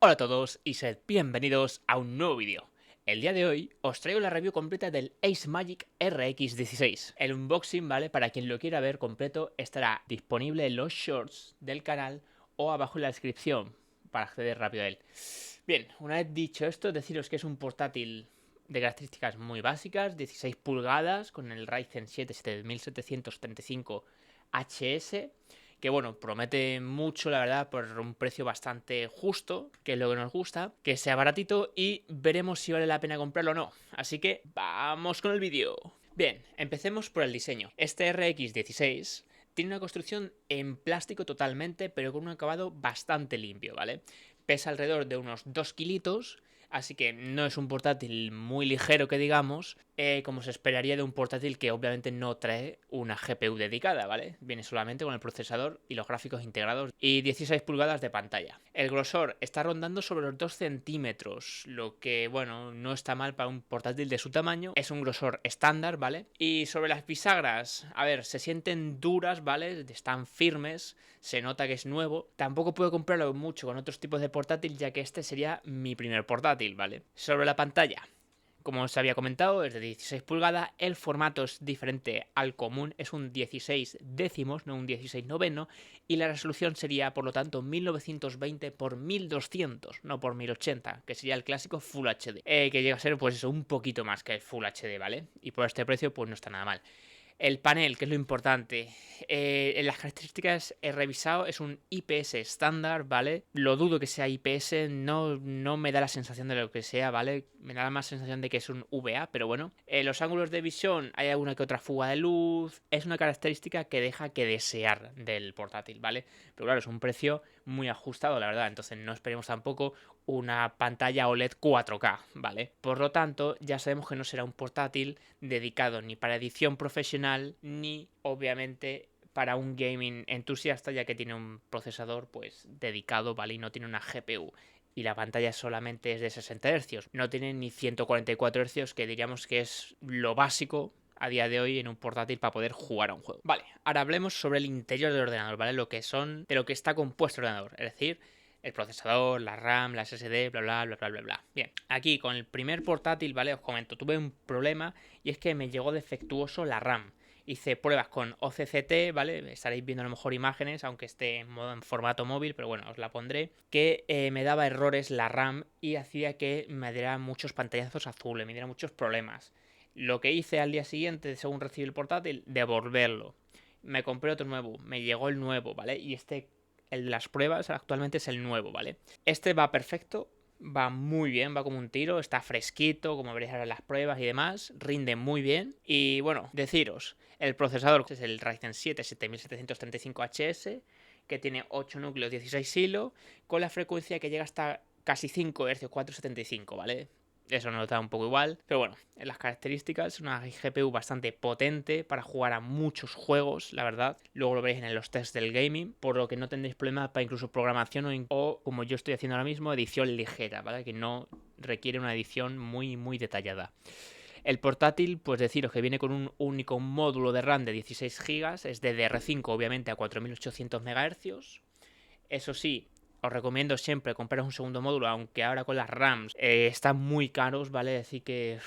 Hola a todos y sed bienvenidos a un nuevo vídeo. El día de hoy os traigo la review completa del Ace Magic RX 16. El unboxing, ¿vale? Para quien lo quiera ver completo, estará disponible en los shorts del canal o abajo en la descripción para acceder rápido a él. Bien, una vez dicho esto, deciros que es un portátil de características muy básicas, 16 pulgadas con el Ryzen 7 7735HS, que bueno, promete mucho, la verdad, por un precio bastante justo, que es lo que nos gusta, que sea baratito y veremos si vale la pena comprarlo o no. Así que vamos con el vídeo. Bien, empecemos por el diseño. Este RX 16 tiene una construcción en plástico totalmente, pero con un acabado bastante limpio, ¿vale? Pesa alrededor de unos 2 kilitos, así que no es un portátil muy ligero que digamos, como se esperaría de un portátil que obviamente no trae una GPU dedicada, ¿vale? Viene solamente con el procesador y los gráficos integrados y 16 pulgadas de pantalla. El grosor está rondando sobre los 2 centímetros, lo que, bueno, no está mal para un portátil de su tamaño. Es un grosor estándar, ¿vale? Y sobre las bisagras, a ver, se sienten duras, ¿vale? Están firmes, se nota que es nuevo. Tampoco puedo comprarlo mucho con otros tipos de portátil, ya que este sería mi primer portátil, ¿vale? Sobre la pantalla, como os había comentado, es de 16 pulgadas, el formato es diferente al común, es un 16 décimos, no un 16 noveno, y la resolución sería, por lo tanto, 1920 x 1200, no por 1080, que sería el clásico Full HD, que llega a ser, pues eso, un poquito más que el Full HD, ¿vale? Y por este precio, pues no está nada mal. El panel, que es lo importante. En las características he revisado, es un IPS estándar, ¿vale? Lo dudo que sea IPS, no me da la sensación de lo que sea, ¿vale? Me da más sensación de que es un VA, pero bueno. Los ángulos de visión, hay alguna que otra fuga de luz. Es una característica que deja que desear del portátil, ¿vale? Pero claro, es un precio muy ajustado, la verdad. Entonces no esperemos tampoco una pantalla OLED 4K, ¿vale? Por lo tanto, ya sabemos que no será un portátil dedicado ni para edición profesional, ni obviamente para un gaming entusiasta, ya que tiene un procesador pues dedicado, ¿vale? Y no tiene una GPU. Y la pantalla solamente es de 60 Hz. No tiene ni 144 Hz, que diríamos que es lo básico a día de hoy en un portátil para poder jugar a un juego. Vale, ahora hablemos sobre el interior del ordenador, ¿vale? De lo que está compuesto el ordenador. Es decir, el procesador, la RAM, la SSD, bla, bla, bla, bla, bla, bla. Bien, aquí con el primer portátil, ¿vale? Os comento, tuve un problema y es que me llegó defectuoso la RAM. Hice pruebas con OCCT, ¿vale? Estaréis viendo a lo mejor imágenes, aunque esté en formato móvil, pero bueno, os la pondré. Que me daba errores la RAM y hacía que me diera muchos pantallazos azules, me diera muchos problemas. Lo que hice al día siguiente, según recibí el portátil, devolverlo. Me compré otro nuevo, me llegó el nuevo, ¿vale? Y el de las pruebas actualmente es el nuevo, ¿vale? Este va perfecto, va muy bien, va como un tiro, está fresquito, como veréis ahora en las pruebas y demás, rinde muy bien. Y bueno, deciros, el procesador es el Ryzen 7 7735HS, que tiene 8 núcleos, 16 hilos, con la frecuencia que llega hasta casi 5 Hz, 475, ¿vale? Eso nos da un poco igual. Pero bueno, en las características, una GPU bastante potente para jugar a muchos juegos, la verdad. Luego lo veréis en los tests del gaming, por lo que no tendréis problemas para incluso programación o como yo estoy haciendo ahora mismo, edición ligera, ¿vale? Que no requiere una edición muy detallada. El portátil, pues deciros que viene con un único módulo de RAM de 16 GB, es DDR5 obviamente a 4800 MHz. Eso sí, os recomiendo siempre comprar un segundo módulo, aunque ahora con las RAMs están muy caros, ¿vale? Así que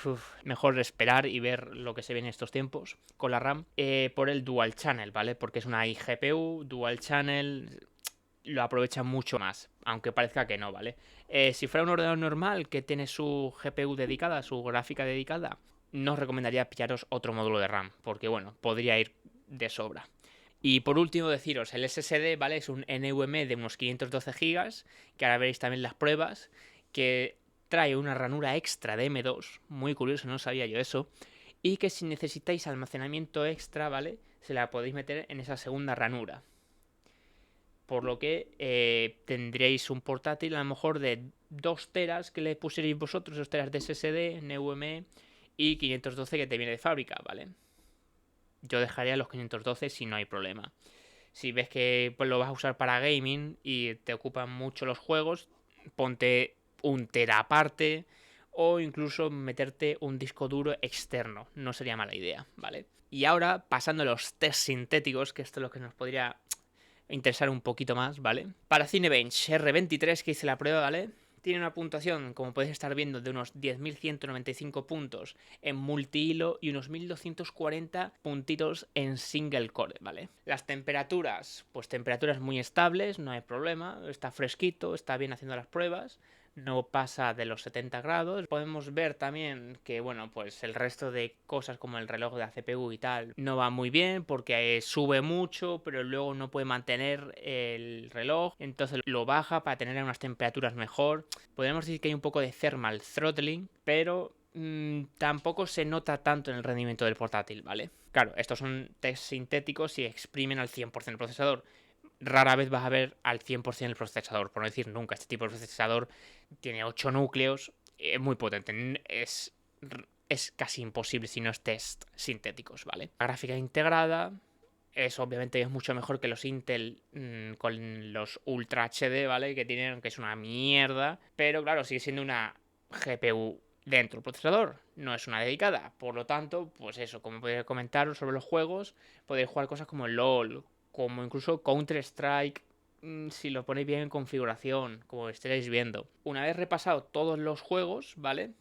mejor esperar y ver lo que se ve en estos tiempos con la RAM. Por el Dual Channel, ¿vale? Porque es una iGPU, Dual Channel, lo aprovecha mucho más, aunque parezca que no, ¿vale? Si fuera un ordenador normal que tiene su GPU dedicada, su gráfica dedicada, no os recomendaría pillaros otro módulo de RAM, porque bueno, podría ir de sobra. Y por último deciros, el SSD, ¿vale? Es un NVMe de unos 512 GB, que ahora veréis también las pruebas, que trae una ranura extra de M2, muy curioso, no sabía yo eso, y que si necesitáis almacenamiento extra, ¿vale? Se la podéis meter en esa segunda ranura. Por lo que tendréis un portátil a lo mejor de 2 teras que le pusierais vosotros, 2 teras de SSD, NVMe y 512 que te viene de fábrica, ¿vale? Yo dejaría los 512 si no hay problema. Si ves que pues, lo vas a usar para gaming y te ocupan mucho los juegos, ponte un tera aparte o incluso meterte un disco duro externo. No sería mala idea, ¿vale? Y ahora, pasando a los test sintéticos, que esto es lo que nos podría interesar un poquito más, ¿vale? Para Cinebench R23 que hice la prueba, ¿vale? Tiene una puntuación, como podéis estar viendo, de unos 10.195 puntos en multihilo y unos 1.240 puntitos en single core, ¿vale? Las temperaturas, pues temperaturas muy estables, no hay problema, está fresquito, está bien haciendo las pruebas. No pasa de los 70 grados. Podemos ver también que, bueno, pues el resto de cosas como el reloj de la CPU y tal no va muy bien porque sube mucho, pero luego no puede mantener el reloj. Entonces lo baja para tener unas temperaturas mejor. Podemos decir que hay un poco de thermal throttling, pero tampoco se nota tanto en el rendimiento del portátil, ¿vale? Claro, estos son test sintéticos y exprimen al 100% el procesador. Rara vez vas a ver al 100% el procesador, por no decir nunca. Este tipo de procesador tiene 8 núcleos, es muy potente, es casi imposible si no es test sintéticos, ¿vale? La gráfica integrada es obviamente es mucho mejor que los Intel con los Ultra HD, ¿vale? Que tienen, que es una mierda, pero claro, sigue siendo una GPU dentro del procesador, no es una dedicada. Por lo tanto, pues eso, como podéis comentar sobre los juegos, podéis jugar cosas como LOL, como incluso Counter-Strike, si lo ponéis bien en configuración, como estaréis viendo. Una vez repasado todos los juegos, ¿vale?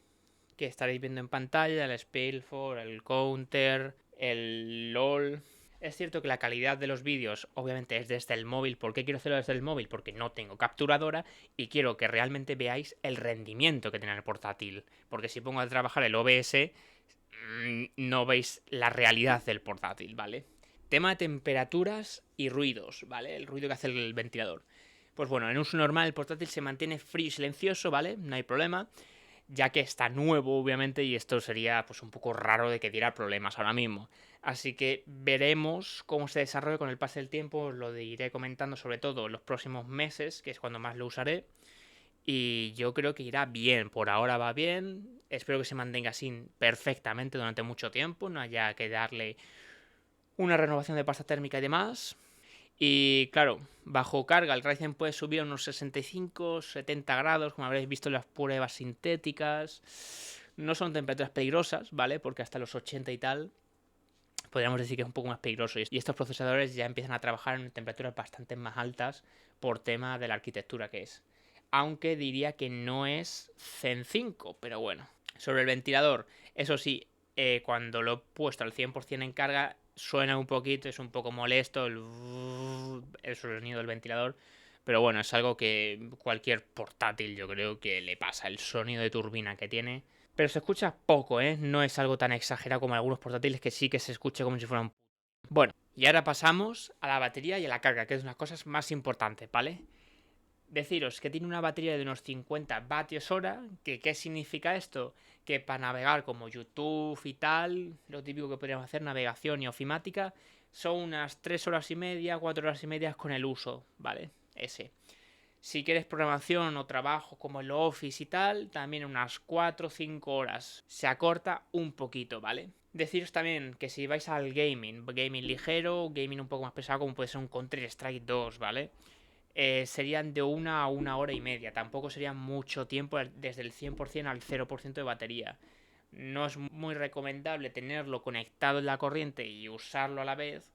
Que estaréis viendo en pantalla, el Spellforce, el Counter, el LOL. Es cierto que la calidad de los vídeos obviamente es desde el móvil. ¿Por qué quiero hacerlo desde el móvil? Porque no tengo capturadora y quiero que realmente veáis el rendimiento que tiene el portátil. Porque si pongo a trabajar el OBS, no veis la realidad del portátil, ¿vale? Tema de temperaturas y ruidos, ¿vale? El ruido que hace el ventilador. Pues bueno, en uso normal el portátil se mantiene frío y silencioso, ¿vale? No hay problema, ya que está nuevo, obviamente, y esto sería pues un poco raro de que diera problemas ahora mismo. Así que veremos cómo se desarrolla con el paso del tiempo, lo iré comentando sobre todo en los próximos meses, que es cuando más lo usaré. Y yo creo que irá bien, por ahora va bien, espero que se mantenga así perfectamente durante mucho tiempo, no haya que darle una renovación de pasta térmica y demás. Y claro, bajo carga el Ryzen puede subir a unos 65-70 grados, como habréis visto en las pruebas sintéticas. No son temperaturas peligrosas, ¿vale? Porque hasta los 80 y tal podríamos decir que es un poco más peligroso. Y estos procesadores ya empiezan a trabajar en temperaturas bastante más altas por tema de la arquitectura que es. Aunque diría que no es Zen 5, pero bueno. Sobre el ventilador, eso sí, cuando lo he puesto al 100% en carga, suena un poquito, es un poco molesto el sonido del ventilador. Pero bueno, es algo que cualquier portátil yo creo que le pasa, el sonido de turbina que tiene. Pero se escucha poco, ¿eh? No es algo tan exagerado como algunos portátiles que sí que se escucha como si fuera un... Bueno, y ahora pasamos a la batería y a la carga, que es una de las cosas más importantes, ¿vale? Deciros que tiene una batería de unos 50 vatios hora. ¿Qué significa esto? Que para navegar como YouTube y tal, lo típico que podríamos hacer, navegación y ofimática, son unas 3 horas y media, 4 horas y media con el uso, ¿vale? Ese. Si quieres programación o trabajo como el Office y tal, también unas 4 o 5 horas. Se acorta un poquito, ¿vale? Deciros también que si vais al gaming ligero, gaming un poco más pesado, como puede ser un Counter-Strike 2, ¿vale? Serían de 1 a 1 hora y media. Tampoco sería mucho tiempo desde el 100% al 0% de batería. No es muy recomendable tenerlo conectado en la corriente y usarlo a la vez.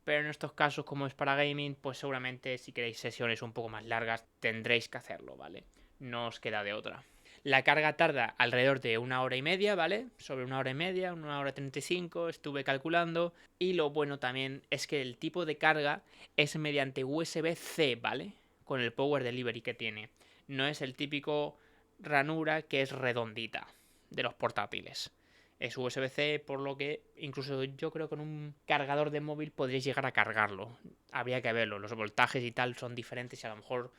Pero en estos casos, como es para gaming, pues seguramente si queréis sesiones un poco más largas tendréis que hacerlo, ¿vale? No os queda de otra. La carga tarda alrededor de 1 hora y media, ¿vale? Sobre 1 hora y media, 1 hora 35, estuve calculando. Y lo bueno también es que el tipo de carga es mediante USB-C, ¿vale? Con el Power Delivery que tiene. No es el típico ranura que es redondita de los portátiles. Es USB-C, por lo que incluso yo creo que con un cargador de móvil podréis llegar a cargarlo. Habría que verlo, los voltajes y tal son diferentes y a lo mejor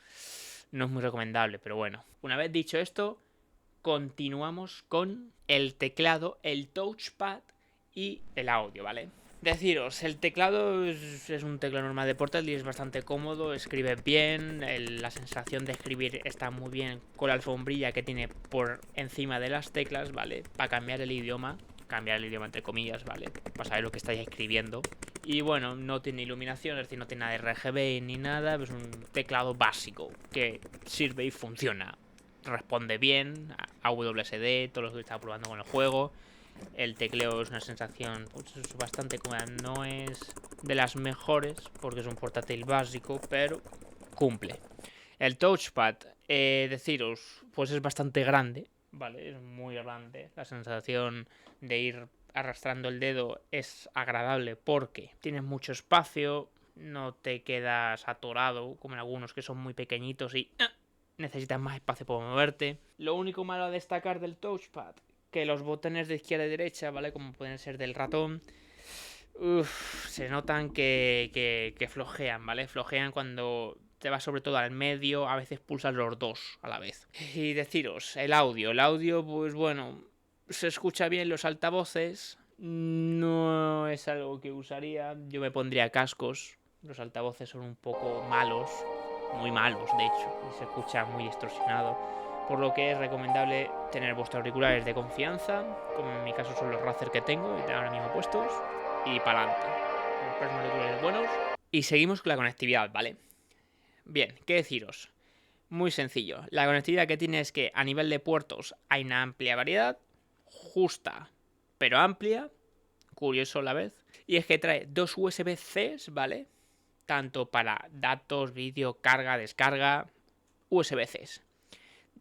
no es muy recomendable, pero bueno. Una vez dicho esto, continuamos con el teclado, el touchpad y el audio, ¿vale? Deciros, el teclado es un teclado normal de portátil y es bastante cómodo, escribe bien, la sensación de escribir está muy bien con la alfombrilla que tiene por encima de las teclas, ¿vale? Para cambiar el idioma entre comillas, ¿vale? Para saber lo que estáis escribiendo. Y bueno, no tiene iluminación, es decir, no tiene nada de RGB ni nada, es un teclado básico que sirve y funciona. Responde bien a WSD, todo lo que estaba probando con el juego. El tecleo es una sensación pues, bastante cómoda. No es de las mejores porque es un portátil básico, pero cumple. El touchpad Deciros, pues es bastante grande, ¿vale? Es muy grande. La sensación de ir arrastrando el dedo es agradable porque tienes mucho espacio, no te quedas atorado como en algunos que son muy pequeñitos y necesitas más espacio para moverte. Lo único malo a destacar del touchpad, que los botones de izquierda y derecha, ¿vale? Como pueden ser del ratón, se notan que flojean, ¿vale? Flojean cuando te vas sobre todo al medio, a veces pulsas los dos a la vez. Y deciros, el audio, pues bueno, se escucha bien los altavoces, no es algo que usaría, yo me pondría cascos, los altavoces son un poco malos, muy malos de hecho, y se escucha muy distorsionado, por lo que es recomendable tener vuestros auriculares de confianza, como en mi caso son los Razer que tengo y tengo ahora mismo puestos, y para adelante, comprar unos auriculares buenos. Y seguimos con la conectividad, ¿vale? Bien, ¿qué deciros? Muy sencillo. La conectividad que tiene es que a nivel de puertos hay una amplia variedad, justa, pero amplia, curioso a la vez. Y es que trae dos USB-Cs, ¿vale? Tanto para datos, vídeo, carga, descarga, USB-Cs.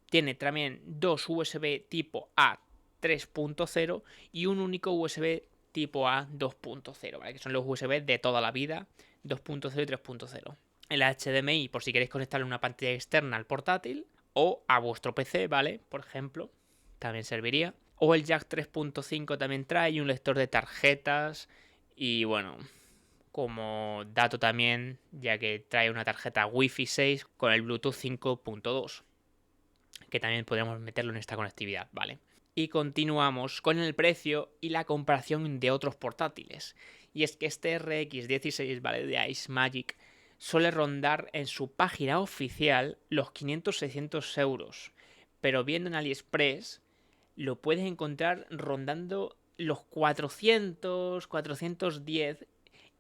Tiene también dos USB tipo A 3.0 y un único USB tipo A 2.0, ¿vale? Que son los USB de toda la vida, 2.0 y 3.0. El HDMI por si queréis conectarle una pantalla externa al portátil o a vuestro PC, ¿vale? Por ejemplo, también serviría. O el jack 3.5 también trae y un lector de tarjetas y bueno, como dato también, ya que trae una tarjeta Wi-Fi 6 con el Bluetooth 5.2, que también podríamos meterlo en esta conectividad, ¿vale? Y continuamos con el precio y la comparación de otros portátiles. Y es que este RX 16, ¿vale? De Ice Magic suele rondar en su página oficial los 500-600 euros. Pero viendo en AliExpress lo puedes encontrar rondando los 400, 410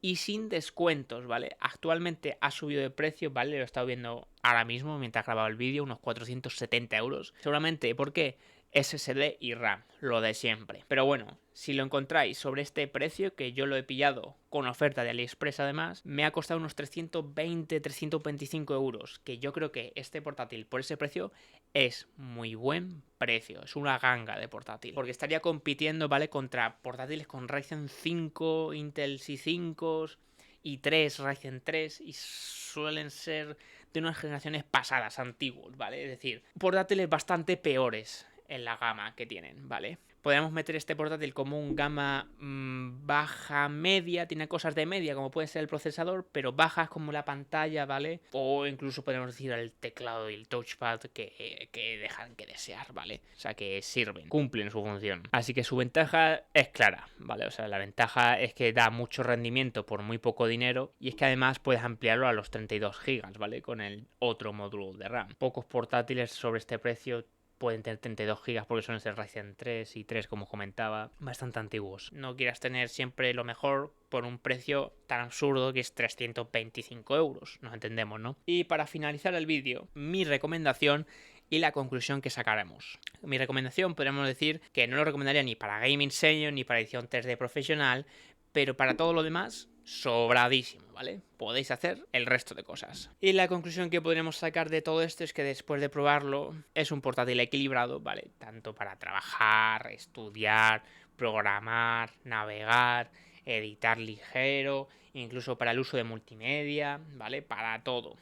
y sin descuentos, ¿vale? Actualmente ha subido de precio, ¿vale? Lo he estado viendo ahora mismo mientras grababa el vídeo, unos 470 euros. Seguramente, ¿por qué? SSD y RAM, lo de siempre. Pero bueno, si lo encontráis sobre este precio, que yo lo he pillado con oferta de AliExpress además, me ha costado unos 320-325 euros, que yo creo que este portátil por ese precio es muy buen precio, es una ganga de portátil, porque estaría compitiendo, ¿vale? Contra portátiles con Ryzen 5, Intel i5 y 3, Ryzen 3, y suelen ser de unas generaciones pasadas, antiguos, ¿vale? Es decir, portátiles bastante peores en la gama que tienen, ¿vale? Podemos meter este portátil como un gama baja media, tiene cosas de media como puede ser el procesador, pero bajas como la pantalla, ¿vale? O incluso podemos decir el teclado y el touchpad que dejan que desear, ¿vale? O sea, que sirven, cumplen su función. Así que su ventaja es clara, ¿vale? O sea, la ventaja es que da mucho rendimiento por muy poco dinero y es que además puedes ampliarlo a los 32 GB, ¿vale? Con el otro módulo de RAM. Pocos portátiles sobre este precio pueden tener 32 GB porque suelen ser Ryzen 3 y 3 como comentaba, bastante antiguos. No quieras tener siempre lo mejor por un precio tan absurdo que es 325 euros, nos entendemos, ¿no? Y para finalizar el vídeo, mi recomendación y la conclusión que sacaremos. Mi recomendación podríamos decir que no lo recomendaría ni para Gaming Senior ni para edición 3D profesional, pero para todo lo demás sobradísimo, ¿vale? Podéis hacer el resto de cosas. Y la conclusión que podríamos sacar de todo esto es que después de probarlo es un portátil equilibrado, ¿vale? Tanto para trabajar, estudiar, programar, navegar, editar ligero, incluso para el uso de multimedia, ¿vale? Para todo.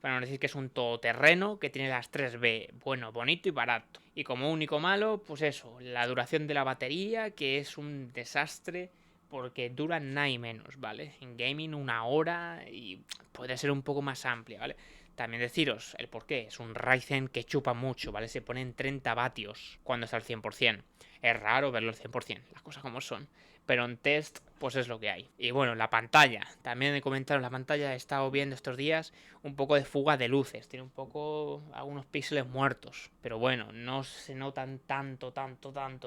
Para no decir que es un todoterreno que tiene las 3B, bueno, bonito y barato. Y como único malo, pues eso, la duración de la batería, que es un desastre porque dura nada y menos, ¿vale? En gaming 1 hora y podría ser un poco más amplia, ¿vale? También deciros el por qué. Es un Ryzen que chupa mucho, ¿vale? Se pone en 30 vatios cuando está al 100%. Es raro verlo al 100%, las cosas como son. Pero en test, pues es lo que hay. Y bueno, la pantalla. También he comentado, la pantalla he estado viendo estos días un poco de fuga de luces. Tiene un poco algunos píxeles muertos. Pero bueno, no se notan tanto.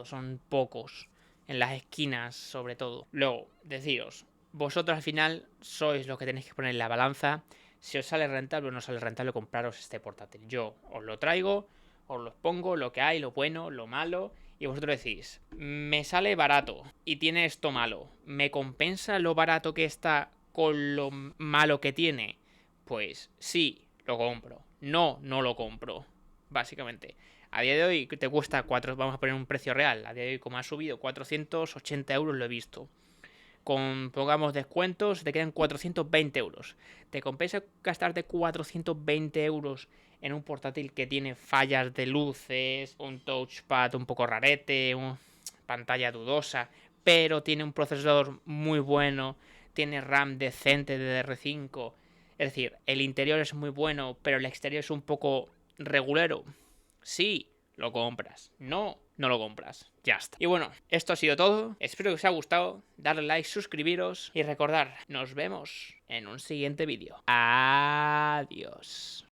Son pocos. En las esquinas, sobre todo. Luego, deciros, vosotros al final sois los que tenéis que poner en la balanza si os sale rentable o no sale rentable compraros este portátil. Yo os lo traigo, os lo pongo, lo que hay, lo bueno, lo malo, y vosotros decís, me sale barato y tiene esto malo, ¿me compensa lo barato que está con lo malo que tiene? Pues sí, lo compro. no lo compro, básicamente. A día de hoy te cuesta vamos a poner un precio real, a día de hoy como ha subido 480 euros lo he visto. Con, pongamos, descuentos, te quedan 420 euros. ¿Te compensa gastarte 420 euros en un portátil que tiene fallas de luces, un touchpad un poco rarete, pantalla dudosa, pero tiene un procesador muy bueno, tiene RAM decente de DDR5? Es decir, el interior es muy bueno, pero el exterior es un poco regulero. Sí, lo compras. No, no lo compras. Ya está. Y bueno, esto ha sido todo. Espero que os haya gustado. Darle like, suscribiros y recordar, nos vemos en un siguiente vídeo. Adiós.